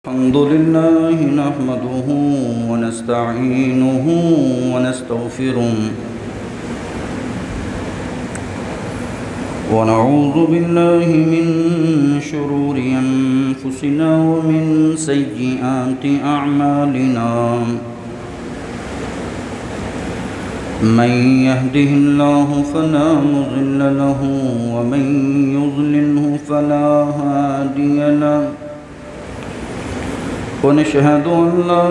الحمد لله نحمده ونستعينه ونستغفره ونعوذ بالله من شرور أنفسنا ومن سيئات أعمالنا من يهده الله فلا مضل له ومن يضلله فلا هادي له ونشهد أن لا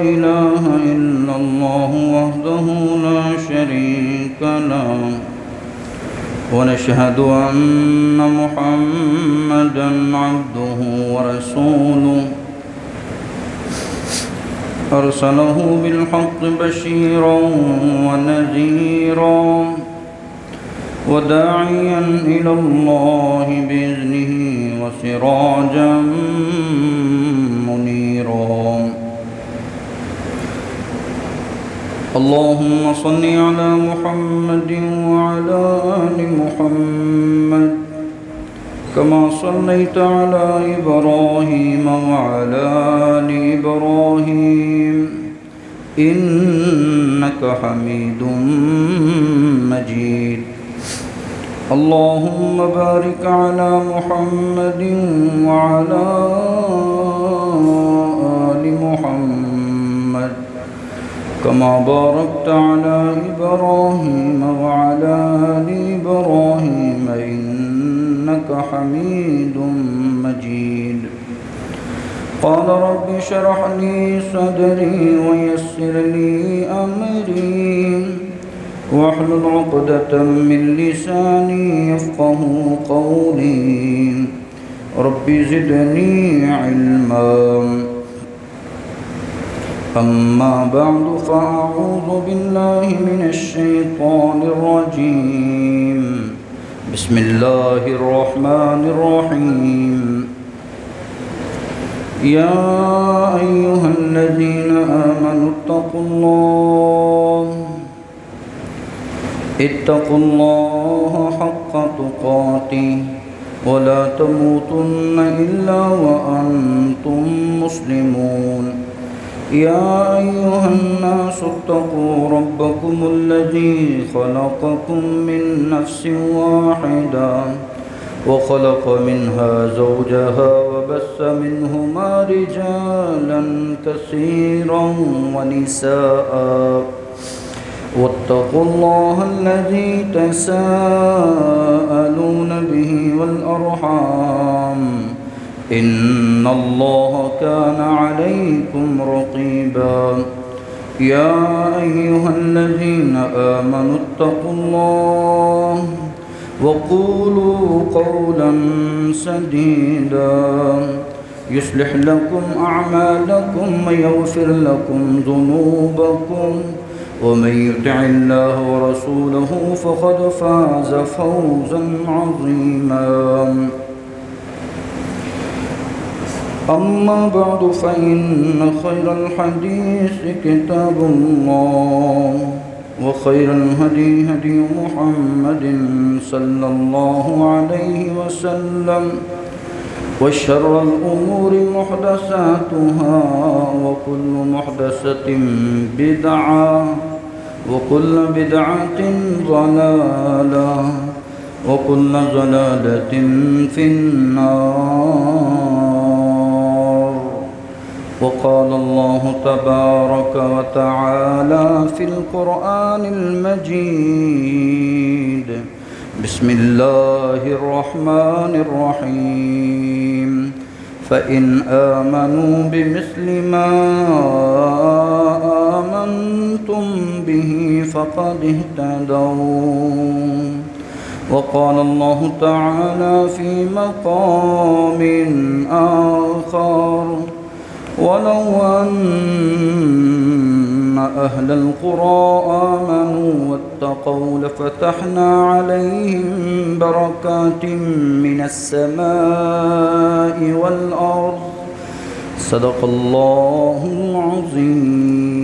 إله إلا الله وحده لا شريك له ونشهد أن محمدا عبده ورسوله أرسله بالحق بشيرا ونذيرا وداعيا إلى الله بإذنه وسراجا منيرا اللهم صل على محمد وعلى آل محمد كما صليت على إبراهيم وعلى آل إبراهيم إنك حميد مجيد اللهم بارك على محمد وعلى آل محمد كما باركت على إبراهيم وعلى آل إبراهيم إنك حميد مجيد قال رب اشرح لي صدري ويسر لي أمري واحلل عقدة من لساني يفقه قولي رب زدني علما أما بعد فأعوذ بالله من الشيطان الرجيم بسم الله الرحمن الرحيم يا أيها الذين آمنوا اتقوا الله حق تقاته ولا تموتن إلا وأنتم مسلمون يا أيها الناس اتقوا ربكم الذي خلقكم من نفس واحدة وخلق منها زوجها وبث منهما رجالا كثيرا ونساء واتقوا الله الذي تساءلون به والأرحام إن الله كان عليكم رقيبا يا أيها الذين آمنوا اتقوا الله وقولوا قولا سديدا يصلح لكم أعمالكم ويغفر لكم ذنوبكم ومن يطع الله ورسوله فقد فاز فوزا عظيما أما بعد فإن خير الحديث كتاب الله وخير الهدي هدي محمد صلى الله عليه وسلم وشر الأمور محدثاتها وكل محدثة بدعة وكل بدعة ضلالة وكل ضلالة في النار وقال الله تبارك وتعالى في القرآن المجيد بسم الله الرحمن الرحيم فإن آمنوا بمثل ما آمنتم به فقد اهتدوا وقال الله تعالى في مقام آخر ولو أن أهل القرى آمنوا واتقوا لفتحنا عليهم بركات من السماء والأرض صدق الله العظيم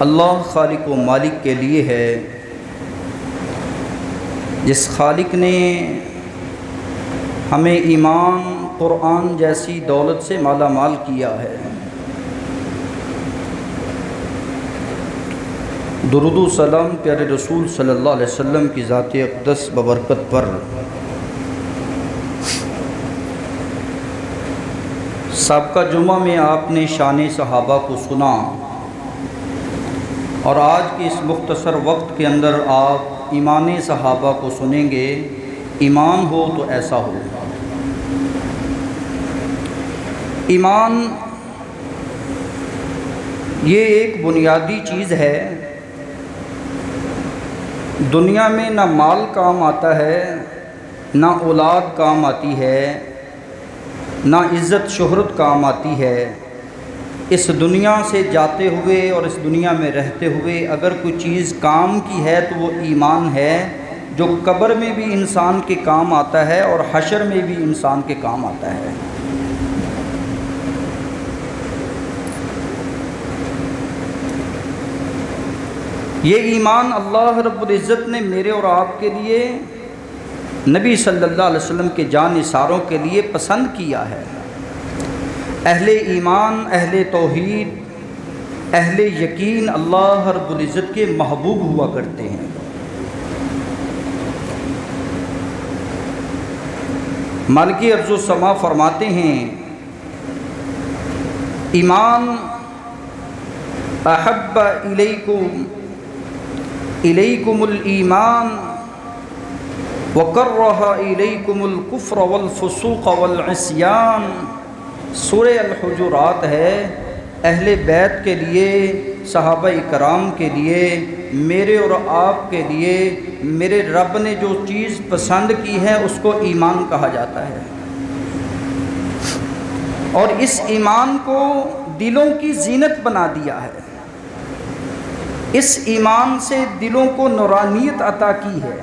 اللہ خالق و مالک کے لیے ہے، جس خالق نے ہمیں ایمان قرآن جیسی دولت سے مالا مال کیا ہے۔ درود و سلام پیارے رسول صلی اللہ علیہ وسلم کی ذات اقدس ببرکت پر۔ سابقہ جمعہ میں آپ نے شان صحابہ کو سنا، اور آج کے اس مختصر وقت کے اندر آپ ایمان صحابہ کو سنیں گے۔ ایمان ہو تو ایسا ہو۔ ایمان یہ ایک بنیادی چیز ہے۔ دنیا میں نہ مال کام آتا ہے، نہ اولاد کام آتی ہے، نہ عزت شہرت کام آتی ہے۔ اس دنیا سے جاتے ہوئے اور اس دنیا میں رہتے ہوئے اگر کوئی چیز کام کی ہے تو وہ ایمان ہے، جو قبر میں بھی انسان کے کام آتا ہے اور حشر میں بھی انسان کے کام آتا ہے۔ یہ ایمان اللہ رب العزت نے میرے اور آپ کے لیے، نبی صلی اللہ علیہ وسلم کے جان نثاروں کے لیے پسند کیا ہے۔ اہل ایمان، اہل توحید، اہل یقین اللہ رب العزت کے محبوب ہوا کرتے ہیں۔ مالک ارض و سما فرماتے ہیں، ایمان احب الیکم الایمان وکرہ الیکم الکفر والفسوق والعصیان۔ سورہ الحجرات ہے۔ اہل بیت کے لیے، صحابہ کرام کے لیے، میرے اور آپ کے لیے میرے رب نے جو چیز پسند کی ہے اس کو ایمان کہا جاتا ہے، اور اس ایمان کو دلوں کی زینت بنا دیا ہے۔ اس ایمان سے دلوں کو نورانیت عطا کی ہے،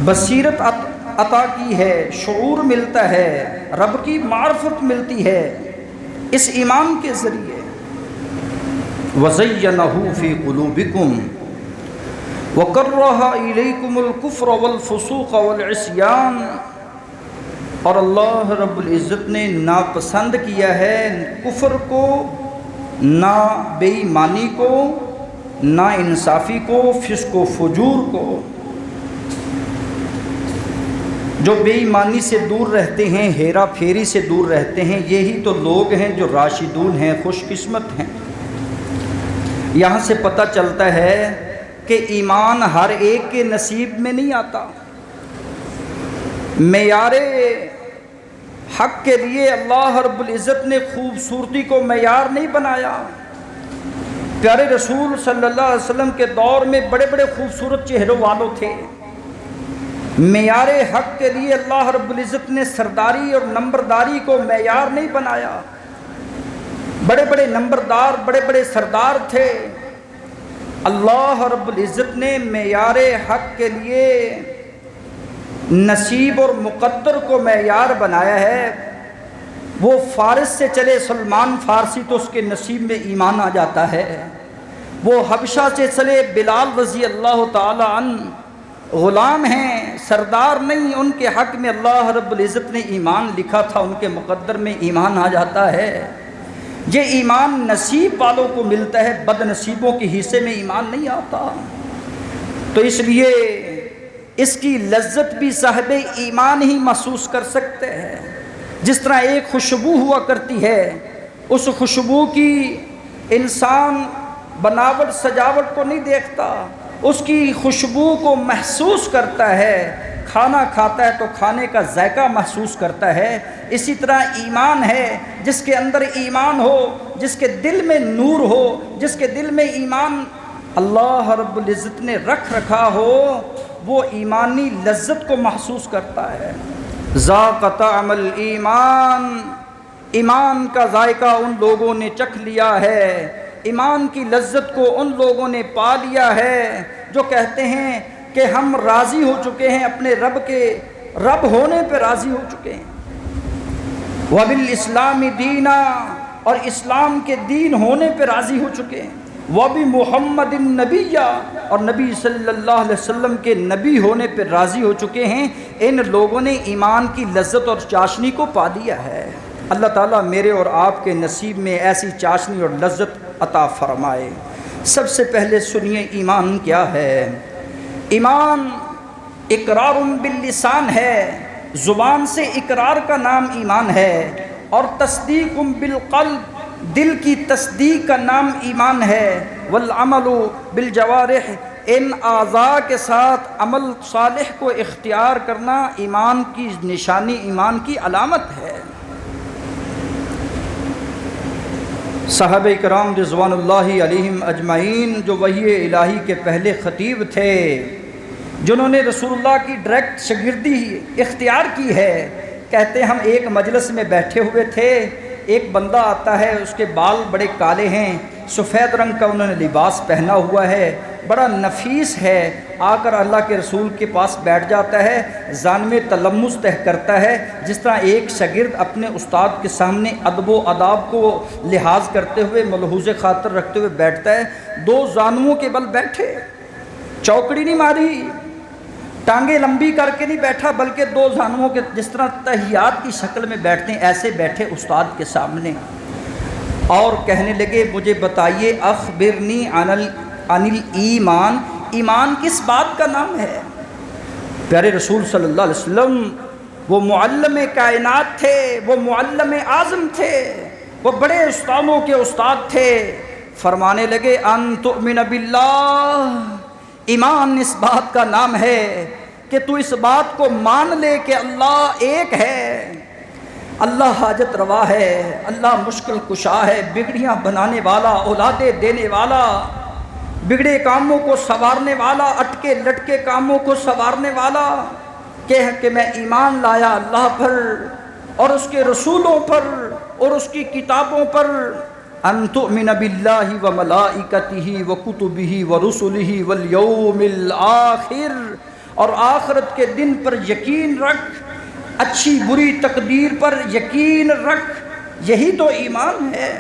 بصیرت عطا کی ہے، شعور ملتا ہے، رب کی معرفت ملتی ہے اس ایمان کے ذریعے۔ وَزَيَّنَهُ فِي قُلُوبِكُمْ وَكَرَّهَ إِلَيْكُمُ الْكُفْرَ وَالْفُسُوقَ وَالْعِصْيَانَ۔ اور اللہ رب العزت نے ناپسند کیا ہے کفر کو، نہ بے ایمانی کو، نہ انصافی کو، فسق و فجور کو۔ جو بے ایمانی سے دور رہتے ہیں، ہیرا پھیری سے دور رہتے ہیں، یہی تو لوگ ہیں جو راشدون ہیں، خوش قسمت ہیں۔ یہاں سے پتہ چلتا ہے کہ ایمان ہر ایک کے نصیب میں نہیں آتا۔ معیار حق کے لیے اللہ رب العزت نے خوبصورتی کو معیار نہیں بنایا۔ پیارے رسول صلی اللہ علیہ وسلم کے دور میں بڑے بڑے خوبصورت چہروں والوں تھے۔ معیار حق کے لیے اللہ رب العزت نے سرداری اور نمبرداری کو معیار نہیں بنایا۔ بڑے بڑے نمبردار، بڑے بڑے سردار تھے۔ اللہ رب العزت نے معیار حق کے لیے نصیب اور مقدر کو معیار بنایا ہے۔ وہ فارس سے چلے سلمان فارسی تو اس کے نصیب میں ایمان آ جاتا ہے۔ وہ حبشہ سے چلے بلال رضی اللہ تعالی عنہ، غلام ہیں، سردار نہیں، ان کے حق میں اللہ رب العزت نے ایمان لکھا تھا، ان کے مقدر میں ایمان آ جاتا ہے۔ یہ ایمان نصیب والوں کو ملتا ہے، بد نصیبوں کے حصے میں ایمان نہیں آتا۔ تو اس لیے اس کی لذت بھی صاحب ایمان ہی محسوس کر سکتے ہیں۔ جس طرح ایک خوشبو ہوا کرتی ہے، اس خوشبو کی انسان بناوٹ سجاوٹ کو نہیں دیکھتا، اس کی خوشبو کو محسوس کرتا ہے۔ کھانا کھاتا ہے تو کھانے کا ذائقہ محسوس کرتا ہے۔ اسی طرح ایمان ہے، جس کے اندر ایمان ہو، جس کے دل میں نور ہو، جس کے دل میں ایمان اللہ رب العزت نے رکھ رکھا ہو، وہ ایمانی لذت کو محسوس کرتا ہے۔ ذاق طعم الایمان، ایمان کا ذائقہ ان لوگوں نے چکھ لیا ہے، ایمان کی لذت کو ان لوگوں نے پا لیا ہے جو کہتے ہیں کہ ہم راضی ہو چکے ہیں، اپنے رب کے رب ہونے پہ راضی ہو چکے ہیں۔ وَبِالْإِسْلَامِ دِينًا، اور اسلام کے دین ہونے پہ راضی ہو چکے ہیں۔ وَبِمُحَمَّدٍ نَبِيًّا، اور نبی صلی اللہ علیہ وسلم کے نبی ہونے پہ راضی ہو چکے ہیں، ان لوگوں نے ایمان کی لذت اور چاشنی کو پا لیا ہے۔ اللہ تعالیٰ میرے اور آپ کے نصیب میں ایسی چاشنی اور لذت عطا فرمائے۔ سب سے پہلے سنیے ایمان کیا ہے۔ ایمان اقرار باللسان ہے، زبان سے اقرار کا نام ایمان ہے، اور تصدیق بالقلب، دل کی تصدیق کا نام ایمان ہے، والعمل بالجوارح، ان اعضاء کے ساتھ عمل صالح کو اختیار کرنا ایمان کی نشانی، ایمان کی علامت ہے۔ صحابہ کرام رضوان اللہ علیہم اجمعین جو وحی الہی کے پہلے خطیب تھے، جنہوں نے رسول اللہ کی ڈائریکٹ شاگردی اختیار کی ہے، کہتے ہیں ہم ایک مجلس میں بیٹھے ہوئے تھے، ایک بندہ آتا ہے، اس کے بال بڑے کالے ہیں، سفید رنگ کا انہوں نے لباس پہنا ہوا ہے، بڑا نفیس ہے، آ کر اللہ کے رسول کے پاس بیٹھ جاتا ہے، ذان میں تلمس طے کرتا ہے، جس طرح ایک شاگرد اپنے استاد کے سامنے ادب و آداب کو لحاظ کرتے ہوئے ملحوظ خاطر رکھتے ہوئے بیٹھتا ہے۔ دو زانوؤں کے بل بیٹھے، چوکڑی نہیں ماری، ٹانگیں لمبی کر کے نہیں بیٹھا، بلکہ دو زانوؤں کے جس طرح تحیات کی شکل میں بیٹھتے ہیں ایسے بیٹھے استاد کے سامنے، اور کہنے لگے مجھے بتائیے اخبرنی عن الایمان، ایمان کس بات کا نام ہے؟ پیارے رسول صلی اللہ علیہ وسلم وہ معلم کائنات تھے، وہ معلم اعظم تھے، وہ بڑے استادوں کے استاد تھے، فرمانے لگے ان تؤمن باللہ، ایمان اس بات کا نام ہے کہ تو اس بات کو مان لے کہ اللہ ایک ہے، اللہ حاجت روا ہے، اللہ مشکل کشا ہے، بگڑیاں بنانے والا، اولادیں دینے والا، بگڑے کاموں کو سنوارنے والا، اٹکے لٹکے کاموں کو سنوارنے والا، کہ میں ایمان لایا اللہ پر اور اس کے رسولوں پر اور اس کی کتابوں پر، ان تؤمن باللہ وملائکتہ وکتبہ ورسلہ والیوم الآخر، اور آخرت کے دن پر یقین رکھ، اچھی بری تقدیر پر یقین رکھ، یہی تو ایمان ہے۔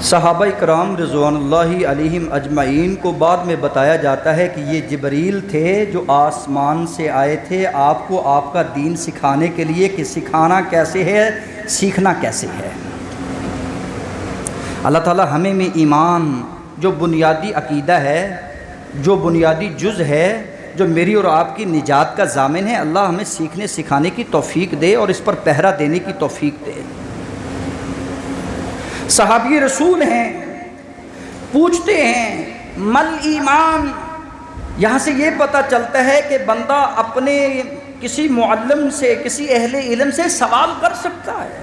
صحابہ کرام رضوان اللہ علیہم اجمعین کو بعد میں بتایا جاتا ہے کہ یہ جبریل تھے جو آسمان سے آئے تھے آپ کو آپ کا دین سکھانے کے لیے، کہ سکھانا کیسے ہے، سیکھنا کیسے ہے۔ اللہ تعالیٰ ہمیں میں ایمان جو بنیادی عقیدہ ہے، جو بنیادی جز ہے، جو میری اور آپ کی نجات کا ضامن ہے، اللہ ہمیں سیکھنے سکھانے کی توفیق دے اور اس پر پہرا دینے کی توفیق دے۔ صحابی رسول ہیں، پوچھتے ہیں مل ایمان، یہاں سے یہ پتہ چلتا ہے کہ بندہ اپنے کسی معلم سے، کسی اہل علم سے سوال کر سکتا ہے،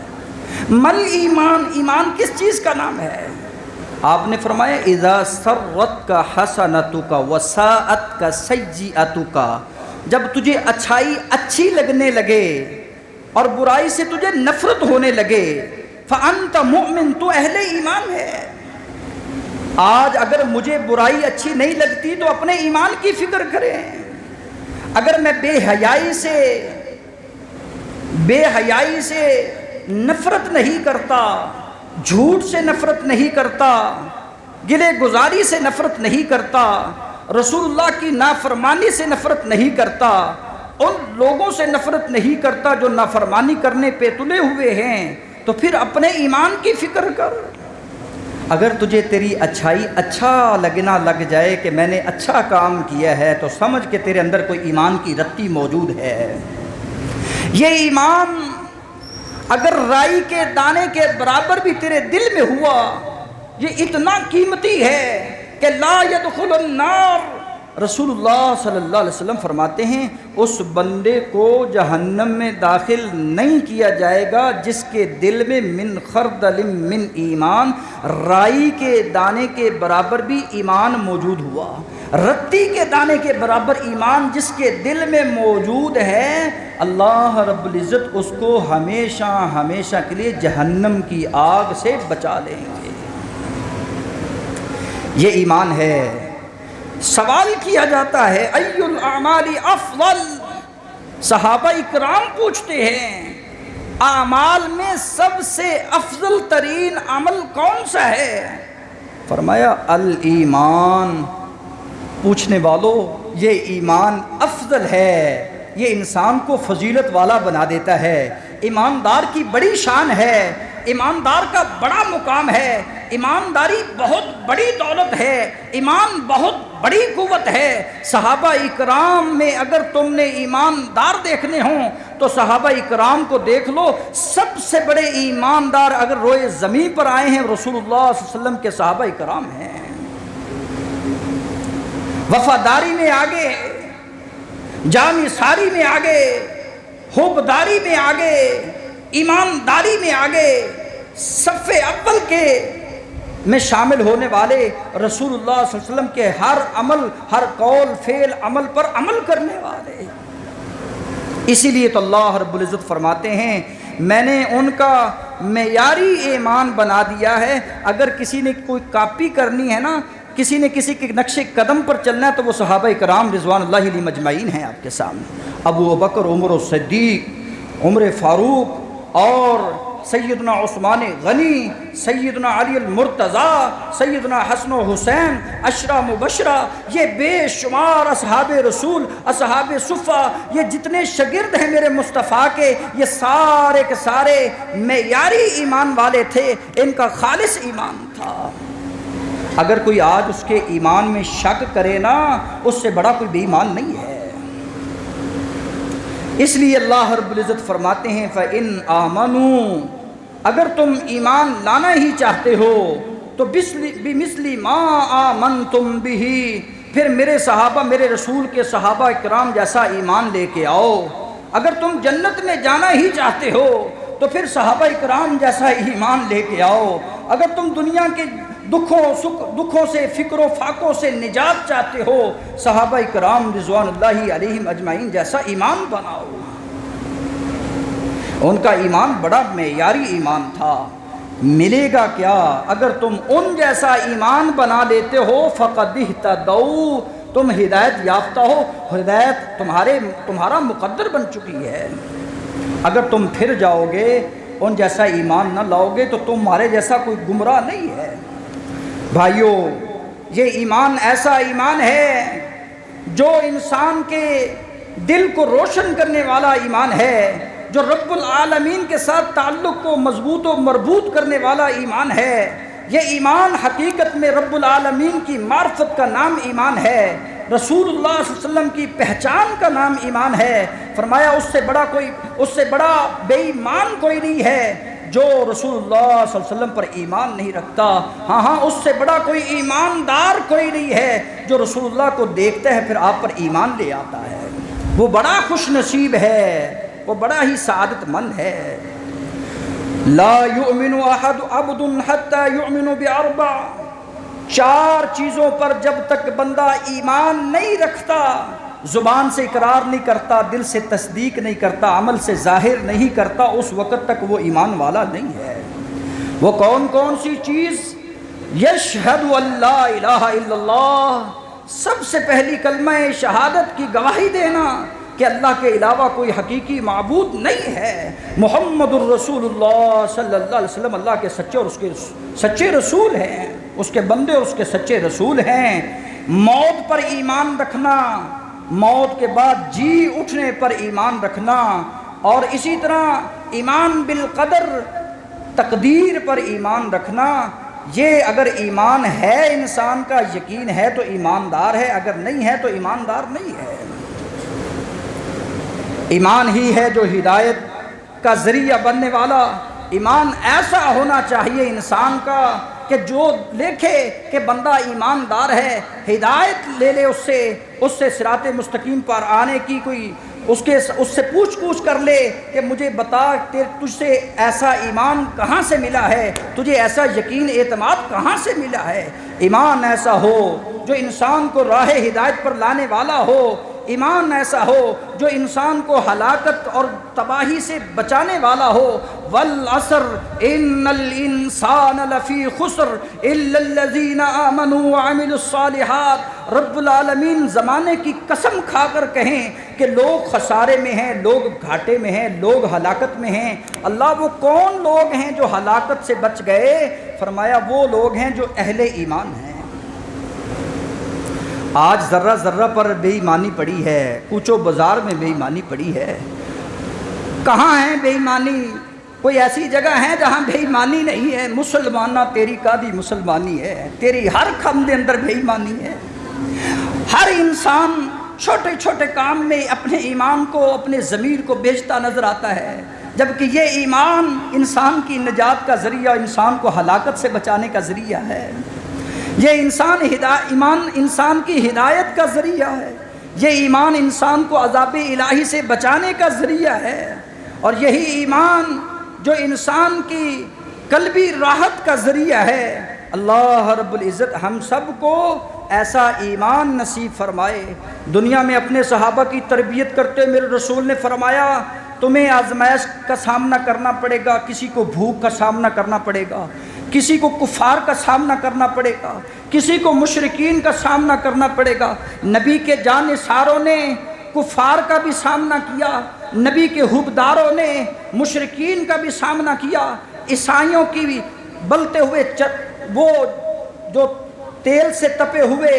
مل ایمان، ایمان کس چیز کا نام ہے؟ آپ نے فرمایا اذا سرتک حسنتک وساءتک سیئتک، جب تجھے اچھائی اچھی لگنے لگے اور برائی سے تجھے نفرت ہونے لگے، فانت مؤمن، تو اہل ایمان ہے۔ آج اگر مجھے برائی اچھی نہیں لگتی تو اپنے ایمان کی فکر کریں۔ اگر میں بے حیائی سے نفرت نہیں کرتا، جھوٹ سے نفرت نہیں کرتا، گلے گزاری سے نفرت نہیں کرتا، رسول اللہ کی نافرمانی سے نفرت نہیں کرتا، ان لوگوں سے نفرت نہیں کرتا جو نافرمانی کرنے پہ تلے ہوئے ہیں، تو پھر اپنے ایمان کی فکر کر۔ اگر تجھے تیری اچھائی اچھا لگنا لگ جائے کہ میں نے اچھا کام کیا ہے، تو سمجھ کہ تیرے اندر کوئی ایمان کی رتی موجود ہے۔ یہ ایمان اگر رائی کے دانے کے برابر بھی تیرے دل میں ہوا، یہ اتنا قیمتی ہے کہ لا يدخل النار، رسول اللہ صلی اللہ علیہ وسلم فرماتے ہیں اس بندے کو جہنم میں داخل نہیں کیا جائے گا جس کے دل میں من خردل من ایمان، رائی کے دانے کے برابر بھی ایمان موجود ہوا، رتی کے دانے کے برابر ایمان جس کے دل میں موجود ہے، اللہ رب العزت اس کو ہمیشہ ہمیشہ کے لیے جہنم کی آگ سے بچا لیں گے۔ یہ ایمان ہے۔ سوال کیا جاتا ہے ای الاعمال افضل، صحابہ اکرام پوچھتے ہیں اعمال میں سب سے افضل ترین عمل کون سا ہے؟ فرمایا الایمان، پوچھنے والوں یہ ایمان افضل ہے، یہ انسان کو فضیلت والا بنا دیتا ہے، ایماندار کی بڑی شان ہے، ایماندار کا بڑا مقام ہے، ایمانداری بہت بڑی دولت ہے، ایمان بہت بڑی قوت ہے۔ صحابہ اکرام میں اگر تم نے ایماندار دیکھنے ہوں تو صحابہ اکرام کو دیکھ لو، سب سے بڑے ایماندار اگر روئے زمین پر آئے ہیں رسول اللہ صلی اللہ علیہ وسلم کے صحابہ اکرام ہیں۔ وفاداری میں آگے، جانثاری میں آگے، حبداری میں آگے، ایمانداری میں آگے، صف اول کے میں شامل ہونے والے، رسول اللہ صلی اللہ علیہ وسلم کے ہر عمل، ہر قول فعل عمل پر عمل کرنے والے۔ اسی لیے تو اللہ رب العزت فرماتے ہیں میں نے ان کا معیاری ایمان بنا دیا ہے۔ اگر کسی نے کوئی کاپی کرنی ہے نا، کسی نے کسی کے نقش قدم پر چلنا ہے تو وہ صحابہ کرام رضوان اللہ علیہ مجمعین ہیں آپ کے سامنے۔ ابو بکر، عمر الصدیق، عمر فاروق اور سیدنا عثمان غنی، سیدنا علی المرتضیٰ، سیدنا حسن و حسین، عشرہ مبشرہ، یہ بے شمار اصحاب رسول، اصحاب صفہ، یہ جتنے شاگرد ہیں میرے مصطفیٰ کے، یہ سارے کے سارے معیاری ایمان والے تھے، ان کا خالص ایمان تھا۔ اگر کوئی آج اس کے ایمان میں شک کرے نا، اس سے بڑا کوئی بے ایمان نہیں ہے۔ اس لیے اللہ رب العزت فرماتے ہیں فَإِنْ آمَنُوا، اگر تم ایمان لانا ہی چاہتے ہو تو بِمِثْلِ مَا آمَنْتُمْ بِهِ، پھر میرے صحابہ، میرے رسول کے صحابہ کرام جیسا ایمان لے کے آؤ۔ اگر تم جنت میں جانا ہی چاہتے ہو تو پھر صحابہ کرام جیسا ایمان لے کے آؤ۔ اگر تم دنیا کے دکھوں سے، فکر و فاقوں سے نجات چاہتے ہو، صحابہ کرام رضوان اللہ علیہم اجمعین جیسا ایمان بناؤ۔ ان کا ایمان بڑا معیاری ایمان تھا۔ ملے گا کیا؟ اگر تم ان جیسا ایمان بنا لیتے ہو فقد اہتدوا، تم ہدایت یافتہ ہو، ہدایت تمہارا مقدر بن چکی ہے۔ اگر تم پھر جاؤ گے، ان جیسا ایمان نہ لاؤ گے تو تمہارے جیسا کوئی گمراہ نہیں ہے۔ بھائیو، یہ ایمان ایسا ایمان ہے جو انسان کے دل کو روشن کرنے والا ایمان ہے، جو رب العالمین کے ساتھ تعلق کو مضبوط و مربوط کرنے والا ایمان ہے۔ یہ ایمان حقیقت میں رب العالمین کی معرفت کا نام ایمان ہے، رسول اللہ صلی اللہ علیہ وسلم کی پہچان کا نام ایمان ہے۔ فرمایا اس سے بڑا بے ایمان کوئی نہیں ہے جو رسول اللہ صلی اللہ علیہ وسلم پر ایمان نہیں رکھتا۔ ہاں اس سے بڑا کوئی ایماندار کوئی نہیں ہے جو رسول اللہ کو دیکھتا ہے پھر آپ پر ایمان لے آتا ہے۔ وہ بڑا خوش نصیب ہے، وہ بڑا ہی سعادت مند ہے۔ لا یؤمن عبد حتی یؤمن باربع، 4 چیزوں پر جب تک بندہ ایمان نہیں رکھتا، زبان سے اقرار نہیں کرتا، دل سے تصدیق نہیں کرتا، عمل سے ظاہر نہیں کرتا، اس وقت تک وہ ایمان والا نہیں ہے۔ وہ کون سی چیز؟ یشہد ان لا الہ الا اللہ، سب سے پہلی کلمہ شہادت کی گواہی دینا کہ اللہ کے علاوہ کوئی حقیقی معبود نہیں ہے، محمد الرسول اللہ صلی اللہ علیہ وسلم اللہ کے سچے اور اس کے سچے رسول ہیں، اس کے بندے اور اس کے سچے رسول ہیں۔ موت پر ایمان رکھنا، موت کے بعد جی اٹھنے پر ایمان رکھنا، اور اسی طرح ایمان بالقدر، تقدیر پر ایمان رکھنا۔ یہ اگر ایمان ہے، انسان کا یقین ہے تو ایماندار ہے، اگر نہیں ہے تو ایماندار نہیں ہے۔ ایمان ہی ہے جو ہدایت کا ذریعہ بننے والا۔ ایمان ایسا ہونا چاہیے انسان کا کہ جو دیکھے کہ بندہ ایماندار ہے، ہدایت لے لے اس سے صراط مستقیم پر آنے کی کوئی اس سے پوچھ کر لے کہ مجھے بتا تجھ سے ایسا ایمان کہاں سے ملا ہے، تجھے ایسا یقین اعتماد کہاں سے ملا ہے۔ ایمان ایسا ہو جو انسان کو راہ ہدایت پر لانے والا ہو، ایمان ایسا ہو جو انسان کو ہلاکت اور تباہی سے بچانے والا ہو۔ والعصر ان الانسان لفی خسر الا الذین آمنوا وعملوا الصالحات، رب العالمین زمانے کی قسم کھا کر کہیں کہ لوگ خسارے میں ہیں، لوگ گھاٹے میں ہیں، لوگ ہلاکت میں ہیں۔ اللہ وہ کون لوگ ہیں جو ہلاکت سے بچ گئے؟ فرمایا وہ لوگ ہیں جو اہل ایمان ہیں۔ آج ذرہ ذرہ پر بے ایمانی پڑی ہے، کوچو بازار میں بے ایمانی پڑی ہے۔ کہاں ہے بے ایمانی؟ کوئی ایسی جگہ ہے جہاں بے ایمانی نہیں ہے؟ مسلمانہ تیری کادی مسلمانی ہے، تیری ہر کام دے اندر بے ایمانی ہے۔ ہر انسان چھوٹے چھوٹے کام میں اپنے ایمان کو، اپنے ضمیر کو بیچتا نظر آتا ہے، جبکہ یہ ایمان انسان کی نجات کا ذریعہ، انسان کو ہلاکت سے بچانے کا ذریعہ ہے۔ یہ ایمان انسان کی ہدایت کا ذریعہ ہے، یہ ایمان انسان کو عذاب الہی سے بچانے کا ذریعہ ہے، اور یہی ایمان جو انسان کی قلبی راحت کا ذریعہ ہے۔ اللہ رب العزت ہم سب کو ایسا ایمان نصیب فرمائے۔ دنیا میں اپنے صحابہ کی تربیت کرتے میرے رسول نے فرمایا تمہیں آزمائش کا سامنا کرنا پڑے گا، کسی کو بھوک کا سامنا کرنا پڑے گا، کسی کو کفار کا سامنا کرنا پڑے گا، کسی کو مشرکین کا سامنا کرنا پڑے گا۔ نبی کے جانثاروں نے کفار کا بھی سامنا کیا، نبی کے حبداروں نے مشرکین کا بھی سامنا کیا، عیسائیوں کی بھی بلتے ہوئے وہ جو تیل سے تپے ہوئے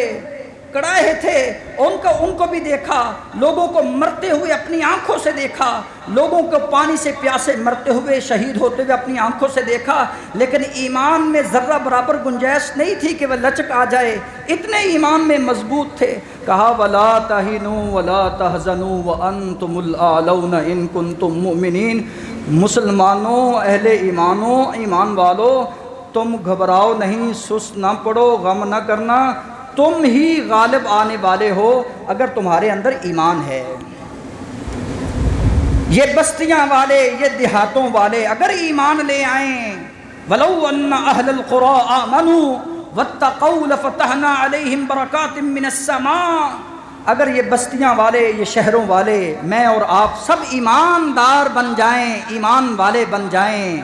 کڑاہے تھے ان کو بھی دیکھا، لوگوں کو مرتے ہوئے اپنی آنکھوں سے دیکھا، لوگوں کو پانی سے پیاسے مرتے ہوئے شہید ہوتے ہوئے اپنی آنکھوں سے دیکھا، لیکن ایمان میں ذرہ برابر گنجائش نہیں تھی کہ وہ لچک آ جائے، اتنے ایمان میں مضبوط تھے۔ کہا وَلَا تَهِنُوا وَلَا تَحْزَنُوا وَأَنْتُمُ الْأَعْلَوْنَ إِن كُنتُم مُؤْمِنِينَ۔ مسلمانوں، اہل ایمانوں، ایمان والوں، تم گھبراؤ نہیں، سست نہ پڑو، غم نہ کرنا، تم ہی غالب آنے والے ہو اگر تمہارے اندر ایمان ہے۔ یہ بستیاں والے، یہ دیہاتوں والے اگر ایمان لے آئیں، وَلَوْ أَنَّ أَهْلَ الْقُرَىٰ آمَنُوا وَاتَّقَوْا لَفَتَحْنَا عَلَيْهِمْ بَرَكَاتٍ مِّنَ السَّمَاءِ۔ اگر یہ بستیاں والے، یہ شہروں والے، میں اور آپ سب ایماندار بن جائیں، ایمان والے بن جائیں،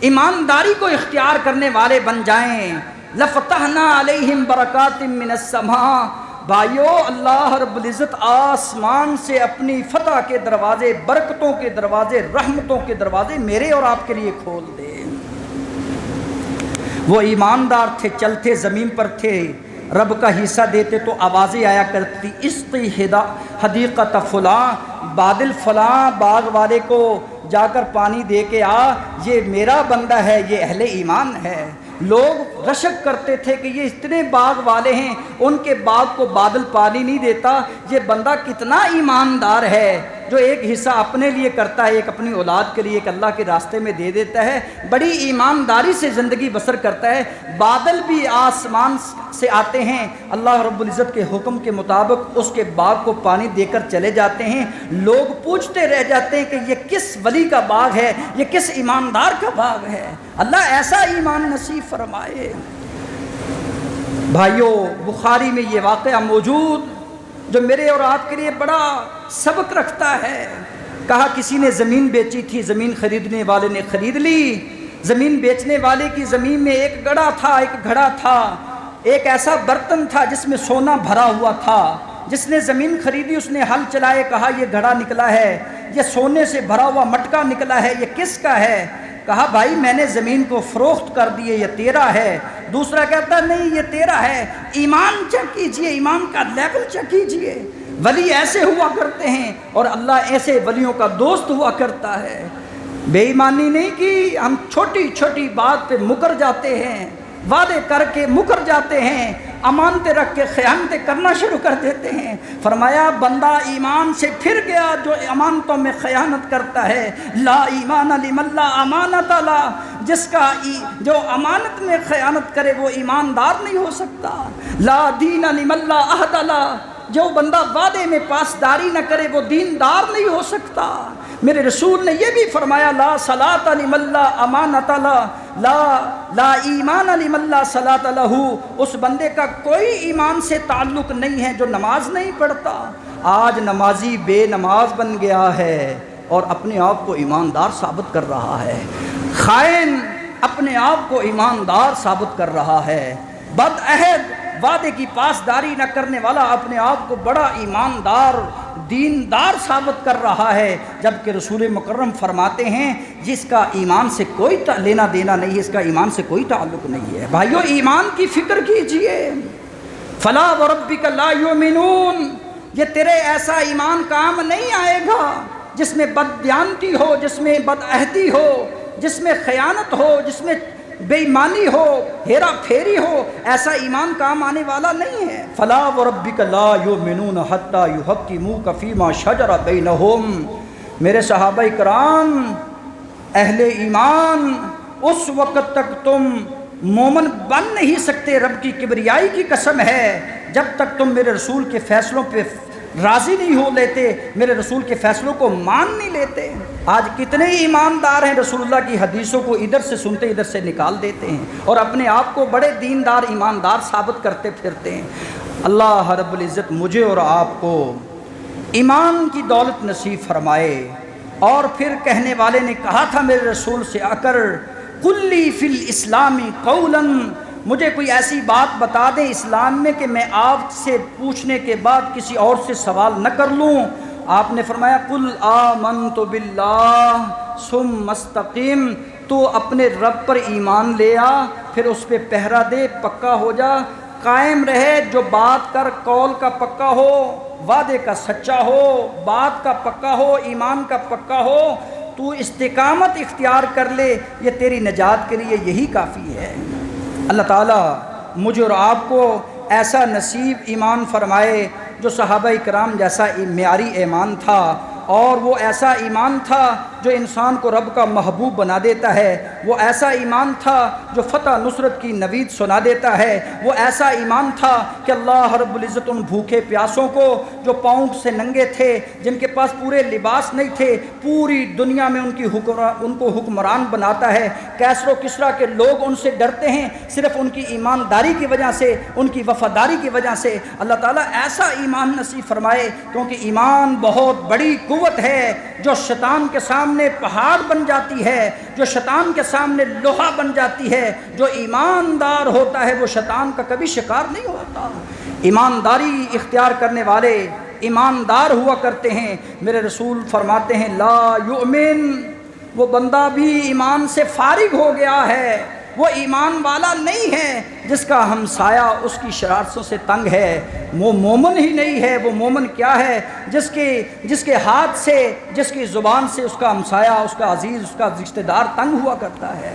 ایمانداری کو اختیار کرنے والے بن جائیں، لفتحنا علیہم برکات من السماء، بھائیو اللہ رب العزت آسمان سے اپنی فتح کے دروازے، برکتوں کے دروازے، رحمتوں کے دروازے میرے اور آپ کے لیے کھول دے۔ وہ ایماندار تھے، چلتے زمین پر تھے، رب کا حصہ دیتے تو آوازیں آیا کرتی، اسقی حدیقت فلاں، بادل فلاں باغ والے کو جا کر پانی دے کے آ، یہ میرا بندہ ہے، یہ اہل ایمان ہے۔ لوگ رشک کرتے تھے کہ یہ اتنے باغ والے ہیں، ان کے باغ کو بادل پانی نہیں دیتا، یہ بندہ کتنا ایماندار ہے جو ایک حصہ اپنے لیے کرتا ہے، ایک اپنی اولاد کے لیے، ایک اللہ کے راستے میں دے دیتا ہے، بڑی ایمانداری سے زندگی بسر کرتا ہے۔ بادل بھی آسمان سے آتے ہیں، اللہ رب العزت کے حکم کے مطابق اس کے باغ کو پانی دے کر چلے جاتے ہیں، لوگ پوچھتے رہ جاتے ہیں کہ یہ کس ولی کا باغ ہے، یہ کس ایماندار کا باغ ہے۔ اللہ ایسا ایمان نصیب فرمائے۔ بھائیو، بخاری میں یہ واقعہ موجود جو میرے اور آپ کے لیے بڑا سبق رکھتا ہے۔ کہا کسی نے زمین بیچی تھی، زمین خریدنے والے نے خرید لی، زمین بیچنے والے کی زمین میں ایک گڑھا تھا، ایک گھڑا تھا، ایک ایسا برتن تھا جس میں سونا بھرا ہوا تھا۔ جس نے زمین خریدی اس نے ہل چلائے، کہا یہ گھڑا نکلا ہے، یہ سونے سے بھرا ہوا مٹکا نکلا ہے، یہ کس کا ہے؟ کہا بھائی میں نے زمین کو فروخت کر دی ہے، یہ تیرا ہے۔ دوسرا کہتا نہیں یہ تیرا ہے۔ ایمان چیک کیجئے، ایمان کا لیول چیک کیجئے۔ ولی ایسے ہوا کرتے ہیں اور اللہ ایسے ولیوں کا دوست ہوا کرتا ہے۔ بے ایمانی نہیں کی، ہم چھوٹی چھوٹی بات پہ مکر جاتے ہیں، وعدے کر کے مکر جاتے ہیں، امانتیں رکھ کے خیانتیں کرنا شروع کر دیتے ہیں۔ فرمایا بندہ ایمان سے پھر گیا جو امانتوں میں خیانت کرتا ہے۔ لا ایمان لمن لا امانت لا، جس کا جو امانت میں خیانت کرے وہ ایماندار نہیں ہو سکتا۔ لا دین لمن لا عہد لا، جو بندہ وعدے میں پاسداری نہ کرے وہ دیندار نہیں ہو سکتا۔ میرے رسول نے یہ بھی فرمایا لا صلاۃ لمن لا امانت لا، لا ایمان لمن لا صلاۃ لہ، اس بندے کا کوئی ایمان سے تعلق نہیں ہے جو نماز نہیں پڑھتا۔ آج نمازی بے نماز بن گیا ہے اور اپنے آپ کو ایماندار ثابت کر رہا ہے، خائن اپنے آپ کو ایماندار ثابت کر رہا ہے، بد عہد وعدے کی پاسداری نہ کرنے والا اپنے آپ کو بڑا ایماندار دیندار ثابت کر رہا ہے، جبکہ رسول مکرم فرماتے ہیں جس کا ایمان سے کوئی لینا دینا نہیں ہے، اس کا ایمان سے کوئی تعلق نہیں ہے۔ بھائیو ایمان کی فکر کیجئے۔ فلا وربک لا یؤمنون، یہ تیرے ایسا ایمان کام نہیں آئے گا جس میں بددیانتی ہو، جس میں بدعہدی ہو، جس میں خیانت ہو، جس میں بے ایمانی ہو، ہیرا پھیری ہو، ایسا ایمان کام آنے والا نہیں ہے۔ فلا وربک لا یؤمنون حتی یحکموک فیما شجر بینہم، میرے صحابہ کرام اہل ایمان، اس وقت تک تم مومن بن نہیں سکتے، رب کی کبریائی کی قسم ہے، جب تک تم میرے رسول کے فیصلوں پہ راضی نہیں ہو لیتے، میرے رسول کے فیصلوں کو مان نہیں لیتے۔ آج کتنے ایماندار ہیں رسول اللہ کی حدیثوں کو ادھر سے سنتے ادھر سے نکال دیتے ہیں اور اپنے آپ کو بڑے دیندار ایماندار ثابت کرتے پھرتے ہیں۔ اللہ رب العزت مجھے اور آپ کو ایمان کی دولت نصیب فرمائے۔ اور پھر کہنے والے نے کہا تھا میرے رسول سے آ کر، کلی فی الاسلام قولا، مجھے کوئی ایسی بات بتا دیں اسلام میں کہ میں آپ سے پوچھنے کے بعد کسی اور سے سوال نہ کر لوں۔ آپ نے فرمایا قل آمنت باللہ ثم استقم، تو اپنے رب پر ایمان لے آ، پھر اس پہ پہرا دے، پکا ہو جا، قائم رہے، جو بات کر قول کا پکا ہو، وعدے کا سچا ہو، بات کا پکا ہو، ایمان کا پکا ہو، تو استقامت اختیار کر لے، یہ تیری نجات کے لیے یہی کافی ہے۔ اللہ تعالیٰ مجھے اور آپ کو ایسا نصیب ایمان فرمائے جو صحابہ کرام جیسا معیاری ایمان تھا، اور وہ ایسا ایمان تھا جو انسان کو رب کا محبوب بنا دیتا ہے، وہ ایسا ایمان تھا جو فتح نصرت کی نوید سنا دیتا ہے، وہ ایسا ایمان تھا کہ اللہ رب العزت ان بھوکے پیاسوں کو جو پاؤں سے ننگے تھے، جن کے پاس پورے لباس نہیں تھے، پوری دنیا میں ان کو حکمران بناتا ہے۔ کیسر و کسریٰ کے لوگ ان سے ڈرتے ہیں صرف ان کی ایمانداری کی وجہ سے، ان کی وفاداری کی وجہ سے۔ اللہ تعالیٰ ایسا ایمان نصیب فرمائے، کیونکہ ایمان بہت بڑی قوت ہے جو شیطان کے سامنے پہاڑ بن جاتی ہے، جو شیطان کے سامنے لوہا بن جاتی ہے۔ جو ایماندار ہوتا ہے وہ شیطان کا کبھی شکار نہیں ہوتا۔ ایمانداری اختیار کرنے والے ایماندار ہوا کرتے ہیں۔ میرے رسول فرماتے ہیں لا یؤمن، وہ بندہ بھی ایمان سے فارغ ہو گیا ہے، وہ ایمان والا نہیں ہے جس کا ہمسایہ اس کی شرارتوں سے تنگ ہے، وہ مومن ہی نہیں ہے۔ وہ مومن کیا ہے؟ جس کے ہاتھ سے، جس کی زبان سے اس کا ہمسایہ، اس کا عزیز، اس کا رشتہ دار تنگ ہوا کرتا ہے۔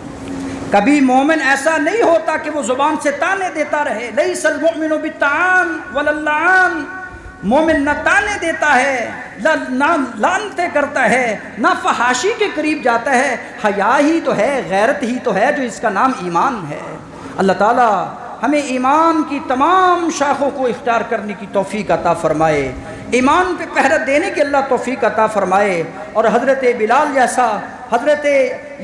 کبھی مومن ایسا نہیں ہوتا کہ وہ زبان سے تانے دیتا رہے۔ لیس المؤمن بالطعان ولا اللعان، مومن نہ تانے دیتا ہے، نہ لعنتیں کرتا ہے، نہ فحاشی کے قریب جاتا ہے۔ حیا ہی تو ہے، غیرت ہی تو ہے جو اس کا نام ایمان ہے۔ اللہ تعالیٰ ہمیں ایمان کی تمام شاخوں کو اختیار کرنے کی توفیق عطا فرمائے، ایمان پہ پہرہ دینے کی اللہ توفیق عطا فرمائے، اور حضرت بلال جیسا، حضرت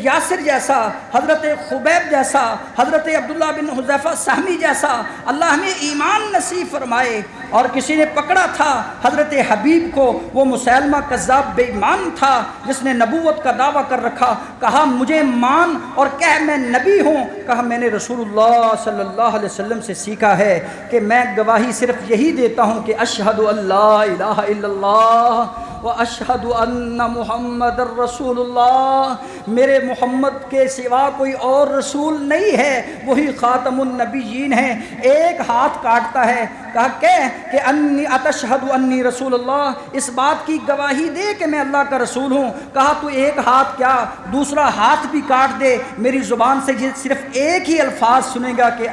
یاسر جیسا، حضرت خبیب جیسا، حضرت عبداللہ بن حذیفہ سہمی جیسا اللہ ہمیں ایمان نصیب فرمائے۔ اور کسی نے پکڑا تھا حضرت حبیب کو، وہ مسیلمہ کذاب بے ایمان تھا جس نے نبوت کا دعویٰ کر رکھا، کہا مجھے مان اور کہہ میں نبی ہوں۔ کہا میں نے رسول اللہ صلی اللہ علیہ وسلم سے سیکھا ہے کہ میں گواہی صرف یہی دیتا ہوں کہ اشہد ان لا الہ الا اللہ واشہد ان محمد الرسول اللہ، میرے محمد کے سوا کوئی اور رسول نہیں ہے، وہی خاتم النبیین ہیں۔ ایک ہاتھ کاٹتا ہے، کہا کہ انی اتشہد انی رسول اللہ، اس بات کی گواہی دے کہ میں اللہ کا رسول ہوں۔ کہا تو ایک ہاتھ کیا، دوسرا ہاتھ بھی کاٹ دے، میری زبان سے یہ صرف ایک ہی الفاظ سنے گا کہ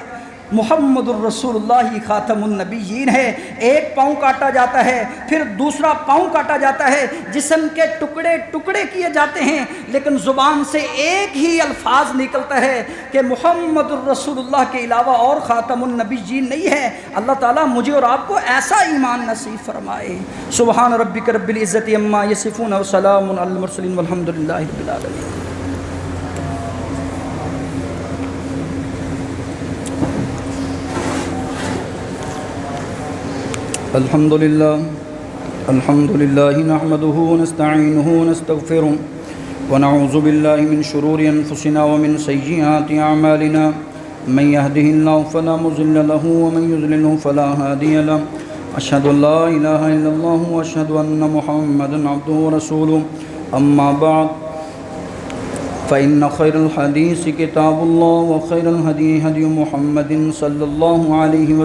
محمد الرسول اللہ خاتم النبیین ہے۔ ایک پاؤں کاٹا جاتا ہے، پھر دوسرا پاؤں کاٹا جاتا ہے، جسم کے ٹکڑے ٹکڑے کیے جاتے ہیں، لیکن زبان سے ایک ہی الفاظ نکلتا ہے کہ محمد الرسول اللہ کے علاوہ اور خاتم النبیین نہیں ہے۔ اللہ تعالیٰ مجھے اور آپ کو ایسا ایمان نصیب فرمائے۔ سبحان ربک رب العزت عما یصفون وسلام علی المرسلین والحمد للہ رب العالمین۔ الحمد لله نحمده ونستعينه ونستغفره ونعوذ بالله من شرور أنفسنا ومن سيئات أعمالنا من يهده الله فلا مضل له ومن يضلل فلا هادي له أشهد أن لا إله إلا الله وأشهد أن محمدا عبده ورسوله أما بعد فإن خير الحديث كتاب الله وخير الهدي هدي محمد صلى الله عليه وسلم